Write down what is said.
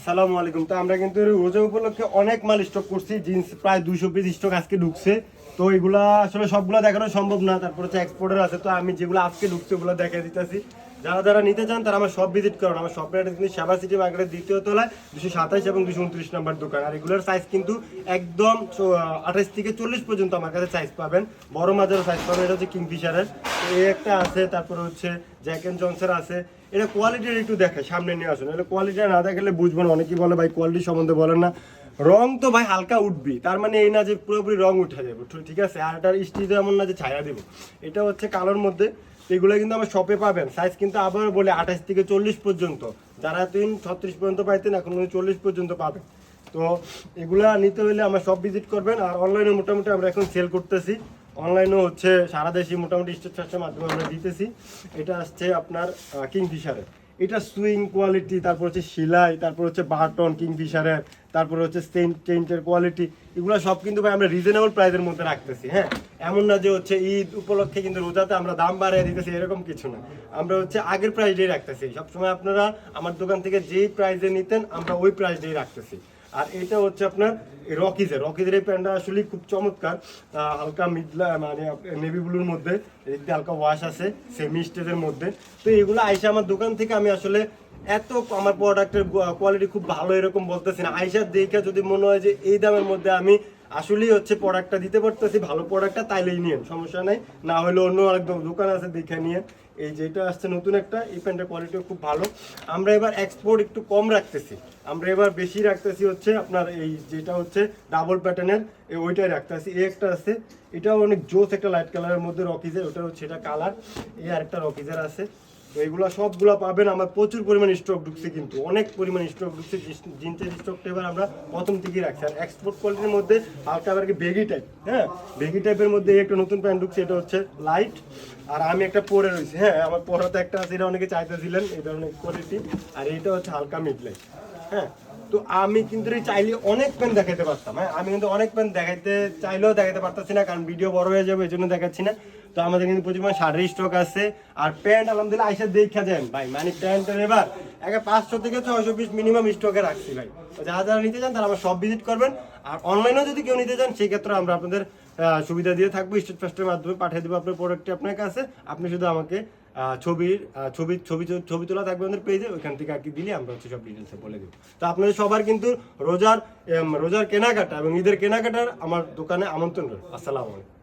আসসালামু আলাইকুম। তো আমরা কিন্তু রোজা উপলক্ষে অনেক মাল স্টক করছি। জিন্স প্রায় 200 পিস স্টক আজকে ঢুকছে। তো এগুলা আসলে সবগুলা দেখানো সম্ভব না, তারপর হচ্ছে এক্সপোর্টার আছে। তো আমি যেগুলো আজকে ঢুকছে ওগুলো দেখিয়ে দিতেছি। যারা যারা নিতে চান তারা আমার সব ভিজিট করুন। আমার শপের অ্যাড্রেস কিন্তু সেবা সিটি মার্কেটের দ্বিতীয় তলায় 227 এবং 229 নম্বর দোকান। আর এগুলোর সাইজ কিন্তু একদম 28 থেকে 40 পর্যন্ত আমার কাছে সাইজ পাবেন। বড় মাঝারও সাইজ পাবেন। এটা হচ্ছে কিংফিশারের, এই একটা আছে, তারপর হচ্ছে জ্যাক এন্ড জনসের আছে। এটা কোয়ালিটির একটু দেখে সামনে নিয়ে আসুন। এটা কোয়ালিটি না দেখালে বুঝবো না। অনেকেই বলে ভাই কোয়ালিটি সম্বন্ধে বলেন না। রং তো ভাই হালকা উঠবি, তার মানে এই না যে পুরোপুরি রং উঠে যাবে, ঠিক আছে। আর এটার স্টিচ এমন না যে ছায়া দেবো। এটা হচ্ছে কালোর মধ্যে। এগুলো কিন্তু আমার শপে পাবেন। সাইজ কিন্তু আবার বলে 28 থেকে 40 পর্যন্ত। যারা 36 পর্যন্ত পাইতেন এখন 40 পর্যন্ত পাবেন। তো এগুলা নিতে হলে আমার সব ভিজিট করবেন। আর অনলাইনে মোটামুটি আমরা এখন সেল করতেছি। অনলাইনেও হচ্ছে সারা দেশে মোটামুটি স্টেট চার্জের মাধ্যমে আমরা দিতেছি। এটা আসছে আপনার কিংফিশারের। এটা সুইং কোয়ালিটি, তারপর হচ্ছে সেলাই, তারপর হচ্ছে বাটন কিংফিশারের, তারপর হচ্ছে চেইনের কোয়ালিটি। এগুলো সব কিন্তু ভাই আমরা রিজনেবল প্রাইসের মধ্যে রাখতেছি। হ্যাঁ, এমন না যে হচ্ছে ঈদ উপলক্ষে কিন্তু রোজাতে আমরা দাম বাড়িয়ে দিতেছি, এরকম কিছু না। আমরা হচ্ছে আগের প্রাইসেই রাখতেছি সবসময়। আপনারা আমার দোকান থেকে যেই প্রাইসে নিতেন আমরা ওই প্রাইসেই রাখতেছি। আর এটা হচ্ছে আপনার রকিজের এই প্যান্টটা আসলে খুব চমৎকার। হালকা মিডলা মানে নেভি ব্লুর মধ্যে, এদিক দিয়ে হালকা ওয়াশ আছে সেমি স্টেজের মধ্যে। তো এগুলো আইসা আমার দোকান থেকে আমি আসলে এত আমার প্রোডাক্টের কোয়ালিটি খুব ভালো এরকম বলতেছি না। আইসার দেখে যদি মনে হয় যে এই দামের মধ্যে আমি আসলেই হচ্ছে প্রোডাক্টটা দিতে পারতেছি, ভালো প্রোডাক্টটা, তাইলেই নিয়েন, সমস্যা নাই। না হলে অন্য আরেকদম দোকান আছে দেখে নিয়েন। এই যেটা আসছে নতুন একটা, এই প্যান্টের কোয়ালিটিও খুব ভালো। আমরা এবার এক্সপোর্ট একটু কম রাখতেছি, আমরা এবার বেশি রাখতেছি হচ্ছে আপনার এই যেটা হচ্ছে ডাবল প্যাটার্নের, ওইটাই রাখতেছি। এই একটা আছে, এটাও অনেক জোস, একটা লাইট কালারের মধ্যে রকিজের, ওটা হচ্ছে এটা কালার। এই আরেকটা রকিজের আছে। তো এগুলো সবগুলো পাবেন। আমার প্রচুর পরিমাণ স্টক ঢুকছে, কিন্তু অনেক পরিমাণ স্টক ঢুকছে। জিন্সের স্টকটা এবার আমরা প্রথম থেকেই রাখছি। আর এক্সপোর্ট কোয়ালিটির মধ্যে হালকা আর কি বেগি টাইপ, হ্যাঁ বেগি টাইপের মধ্যে একটা নতুন প্যান্ট ঢুকছে, এটা হচ্ছে লাইট। আর আমি একটা পরে রয়েছি, হ্যাঁ আমার পরাতে একটা আছে, এটা অনেকে চাইতেছিলেন এই ধরনের কোয়ালিটি। আর এটা হচ্ছে হালকা মিড লাইট। হ্যাঁ, তো আমি কিন্তু চাইলে অনেক প্যান্ট দেখাতে পারতাম। হ্যাঁ, আমি কিন্তু অনেক প্যান্ট দেখাইতে চাইলেও দেখাতে পারতাছি না, কারণ ভিডিও বড় হয়ে যাবে, এই জন্য দেখাচ্ছি না। তো আমাদের কিন্তু প্রচুর শাড়ির স্টক আছে। আর প্যান্ট আলহামদুলিল্লাহ আইসা দেখা যান ভাই, মানে প্যান্টের এবার 500 থেকে 600 পিস মিনিমাম স্টকে রাখছি ভাই। তো যারা যারা নিতে চান তারা আমার সব ভিজিট করবেন। আর অনলাইনেও যদি কেউ নিতে চান সেই ক্ষেত্রে আমরা আপনাদের সুবিধা দিয়ে থাকবো। স্টেট ফাস্টের মাধ্যমে পাঠিয়ে দেবো আপনার প্রোডাক্টটি আপনার কাছে। আপনি শুধু আমাকে ছবি ছবি ছবি ছবি তোলা থাকবে আমাদের পেজে, ওইখান থেকে আর কি দিলে আমরা হচ্ছে সব ডিটেলসে বলে দেবো। তো আপনাদের সবার কিন্তু রোজার কেনাকাটা এবং ঈদের কেনাকাটার আমার দোকানে আমন্ত্রণ রইল। আসসালামু আলাইকুম।